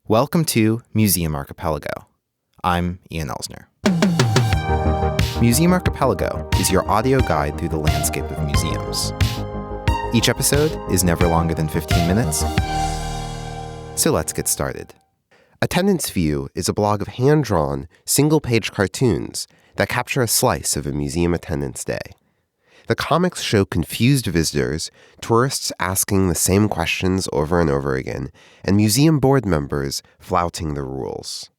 Welcome to Museum Archipelago. I'm Ian Elsner. Museum Archipelago is your audio guide through the landscape of museums. Each episode is never longer than 15 minutes, so let's get started. Attendants View is a blog of hand-drawn, single-page cartoons that capture a slice of a museum attendant's day. The comics show confused visitors, tourists asking the same questions over and over again, and museum board members flouting the rules.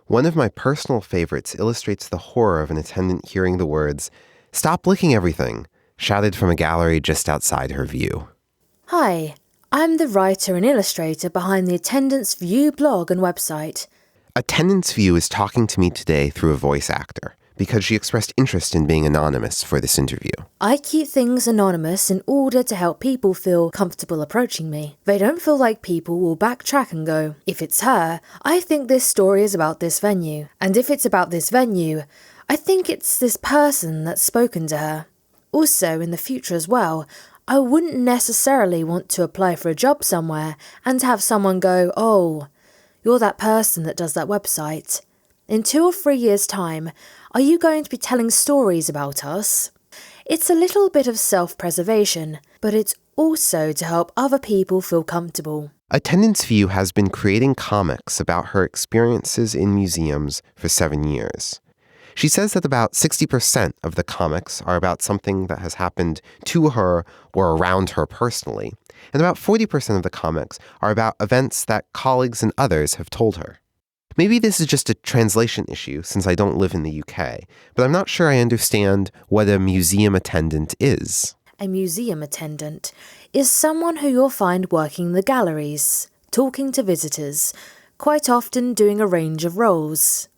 One of my personal favorites illustrates the horror of an attendant hearing the words, "Stop licking everything," shouted from a gallery just outside her view. Hi, I'm the writer and illustrator behind the Attendants View blog and website. Attendants View is talking to me today through a voice actor, because she expressed interest in being anonymous for this interview. I keep things anonymous in order to help people feel comfortable approaching me. They don't feel like people will backtrack and go, if it's her, I think this story is about this venue. And if it's about this venue, I think it's this person that's spoken to her. Also, in the future as well, I wouldn't necessarily want to apply for a job somewhere and have someone go, oh, you're that person that does that website. In 2 or 3 years' time, are you going to be telling stories about us? It's a little bit of self-preservation, but it's also to help other people feel comfortable. Attendants View has been creating comics about her experiences in museums for 7 years. She says that about 60% of the comics are about something that has happened to her or around her personally, and about 40% of the comics are about events that colleagues and others have told her. Maybe this is just a translation issue since I don't live in the UK, but I'm not sure I understand what a museum attendant is. A museum attendant is someone who you'll find working in the galleries, talking to visitors, quite often doing a range of roles.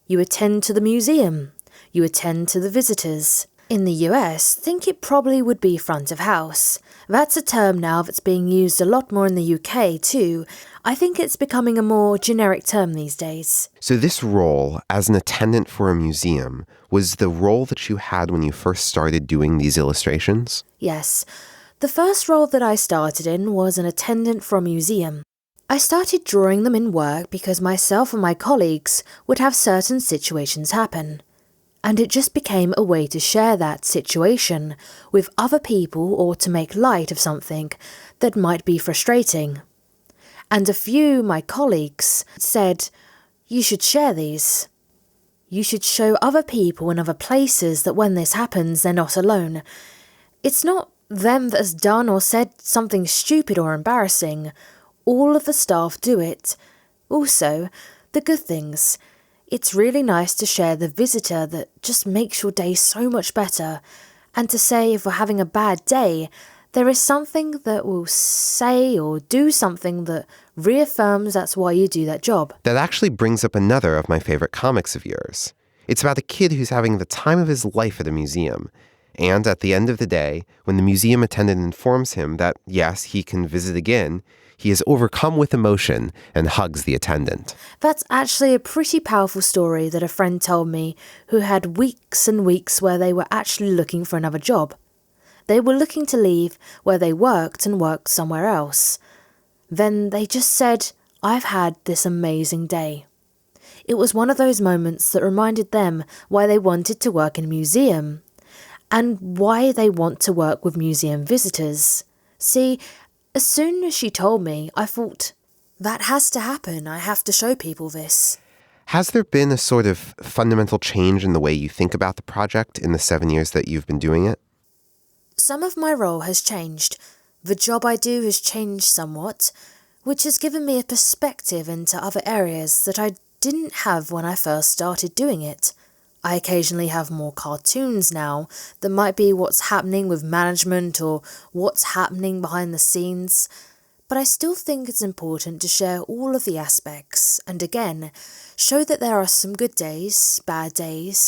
You attend to the museum. You attend to the visitors. In the US, think it probably would be front of house. That's a term now that's being used a lot more in the UK too. I think it's becoming a more generic term these days. So this role as an attendant for a museum was the role that you had when you first started doing these illustrations? Yes. The first role that I started in was an attendant for a museum. I started drawing them in work because myself and my colleagues would have certain situations happen. And it just became a way to share that situation with other people or to make light of something that might be frustrating. And a few my colleagues said, you should share these. You should show other people in other places that when this happens, they're not alone. It's not them that has done or said something stupid or embarrassing. All of the staff do it. Also, the good things. It's really nice to share the visitor that just makes your day so much better, and to say if we're having a bad day, there is something that will say or do something that reaffirms that's why you do that job. That actually brings up another of my favorite comics of yours. It's about a kid who's having the time of his life at a museum, and at the end of the day, when the museum attendant informs him that, yes, he can visit again, he is overcome with emotion and hugs the attendant. That's actually a pretty powerful story that a friend told me who had weeks and weeks where they were actually looking for another job. They were looking to leave where they worked and work somewhere else. Then they just said, I've had this amazing day. It was one of those moments that reminded them why they wanted to work in a museum and why they want to work with museum visitors. See, as soon as she told me, I thought, that has to happen. I have to show people this. Has there been a sort of fundamental change in the way you think about the project in the 7 years that you've been doing it? Some of my role has changed. The job I do has changed somewhat, which has given me a perspective into other areas that I didn't have when I first started doing it. I occasionally have more cartoons now that might be what's happening with management or what's happening behind the scenes, but I still think it's important to share all of the aspects and again, show that there are some good days,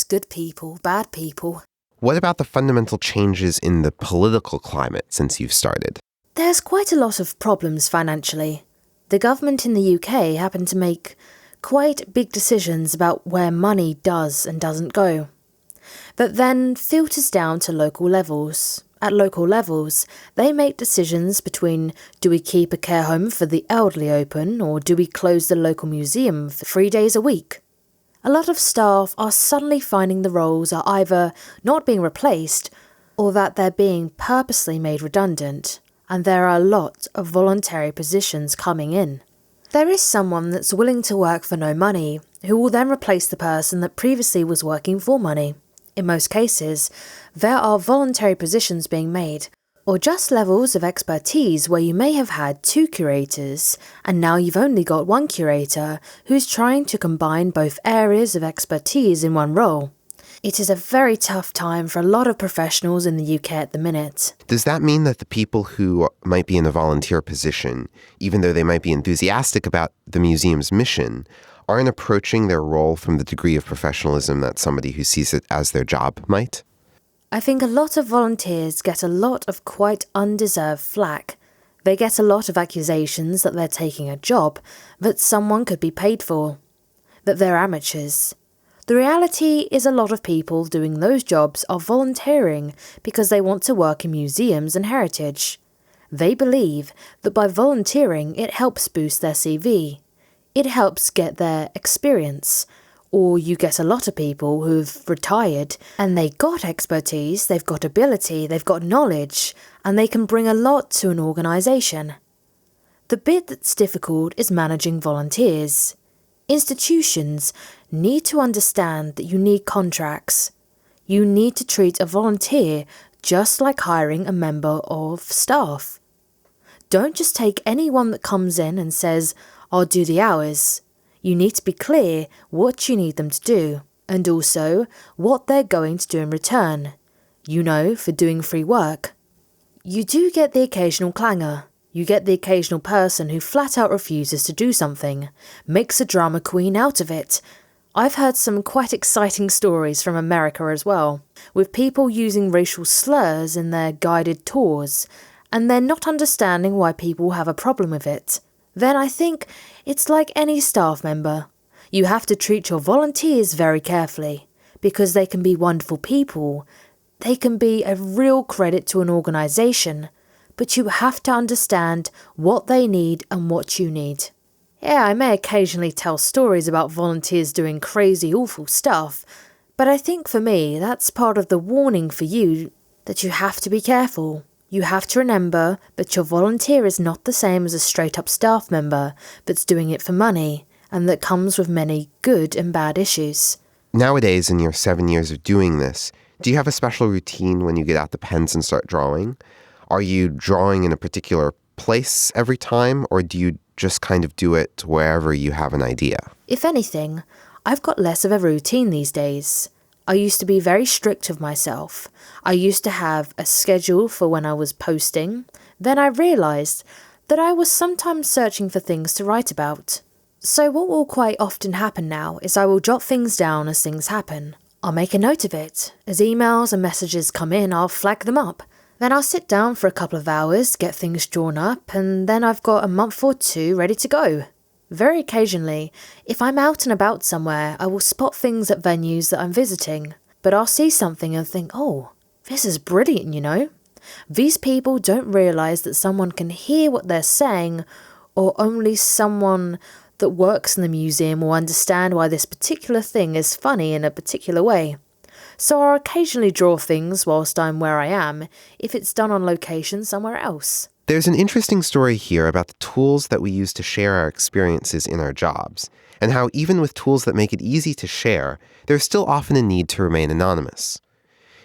good people, bad people. What about the fundamental changes in the political climate since you've started? There's quite a lot of problems financially. The government in the UK happened to make quite big decisions about where money does and doesn't go. That then filters down to local levels, At local levels, they make decisions between do we keep a care home for the elderly open or do we close the local museum for 3 days a week. A lot of staff are suddenly finding the roles are either not being replaced or that they're being purposely made redundant, and there are a lot of voluntary positions coming in. There is someone that's willing to work for no money, who will then replace the person that previously was working for money. In most cases, there are voluntary positions being made, or just levels of expertise where you may have had 2 curators, and now you've only got 1 curator who's trying to combine both areas of expertise in one role. It is a very tough time for a lot of professionals in the UK at the minute. Does that mean that the people who might be in a volunteer position, even though they might be enthusiastic about the museum's mission, aren't approaching their role from the degree of professionalism that somebody who sees it as their job might? I think a lot of volunteers get a lot of quite undeserved flack. They get a lot of accusations that they're taking a job that someone could be paid for, that they're amateurs. The reality is a lot of people doing those jobs are volunteering because they want to work in museums and heritage. They believe that by volunteering it helps boost their CV. It helps get their experience. Or you get a lot of people who've retired and they got expertise, they've got ability, they've got knowledge, and they can bring a lot to an organisation. The bit that's difficult is managing volunteers. Institutions need to understand that you need contracts. You need to treat a volunteer just like hiring a member of staff. Don't just take anyone that comes in and says, "I'll do the hours." You need to be clear what you need them to do, and also what they're going to do in return. For doing free work. You do get the occasional clangor. You get the occasional person who flat out refuses to do something, makes a drama queen out of it. I've heard some quite exciting stories from America as well, with people using racial slurs in their guided tours, and they're not understanding why people have a problem with it. Then I think it's like any staff member. You have to treat your volunteers very carefully, because they can be wonderful people. They can be a real credit to an organisation, but you have to understand what they need and what you need. Yeah, I may occasionally tell stories about volunteers doing crazy, awful stuff, but I think for me that's part of the warning for you that you have to be careful. You have to remember that your volunteer is not the same as a straight-up staff member that's doing it for money, and that comes with many good and bad issues. Nowadays, in your 7 years of doing this, do you have a special routine when you get out the pens and start drawing? Are you drawing in a particular place every time, or do you just kind of do it wherever you have an idea? If anything, I've got less of a routine these days. I used to be very strict with myself. I used to have a schedule for when I was posting. Then I realised that I was sometimes searching for things to write about. So what will quite often happen now is I will jot things down as things happen. I'll make a note of it. As emails and messages come in, I'll flag them up. Then I'll sit down for a couple of hours, get things drawn up, and then I've got a month or 2 ready to go. Very occasionally, if I'm out and about somewhere, I will spot things at venues that I'm visiting, but I'll see something and think, oh, this is brilliant, These people don't realise that someone can hear what they're saying, or only someone that works in the museum will understand why this particular thing is funny in a particular way. So I'll occasionally draw things whilst I'm where I am, if it's done on location somewhere else. There's an interesting story here about the tools that we use to share our experiences in our jobs, and how even with tools that make it easy to share, there's still often a need to remain anonymous.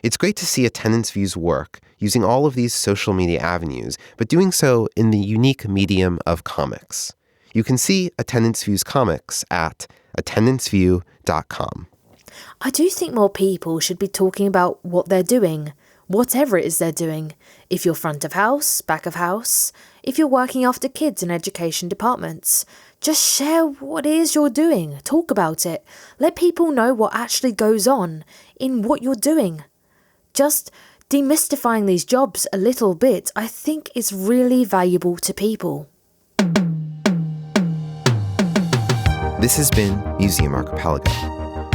It's great to see Attendants View's work using all of these social media avenues, but doing so in the unique medium of comics. You can see Attendants View's comics at attendanceview.com. I do think more people should be talking about what they're doing, whatever it is they're doing. If you're front of house, back of house, if you're working after kids in education departments, just share what it is you're doing. Talk about it. Let people know what actually goes on in what you're doing. Just demystifying these jobs a little bit, I think is really valuable to people. This has been Museum Archipelago.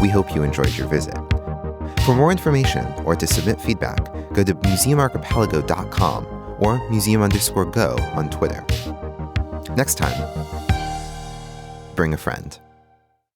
We hope you enjoyed your visit. For more information or to submit feedback, go to museumarchipelago.com or museum_go on Twitter. Next time, bring a friend.